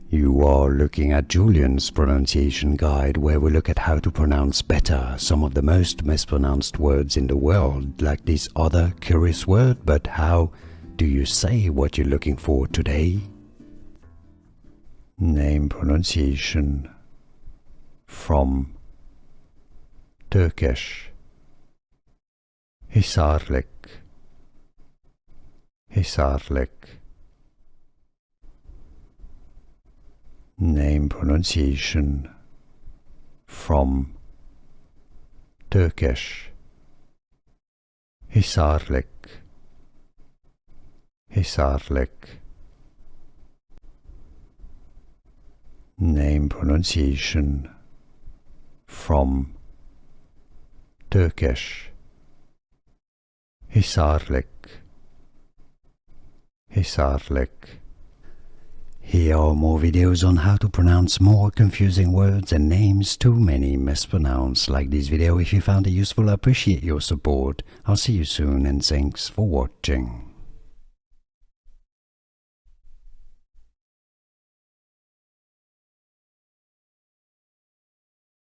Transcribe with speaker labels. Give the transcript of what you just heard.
Speaker 1: You are looking at Julian's pronunciation guide, where we look at how to pronounce better some of the most mispronounced words in the world, like this other curious word. But how do you say what you're looking for today? Name pronunciation from Turkish. Hisarlik. Hisarlik. Name pronunciation from Turkish. Hisarlik. Hisarlik. Name pronunciation from Turkish. Hisarlik. Hisarlik. Here are more videos on how to pronounce more confusing words and names too many mispronounced. Like this video if you found it useful. I appreciate your support. I'll see you soon and thanks for watching.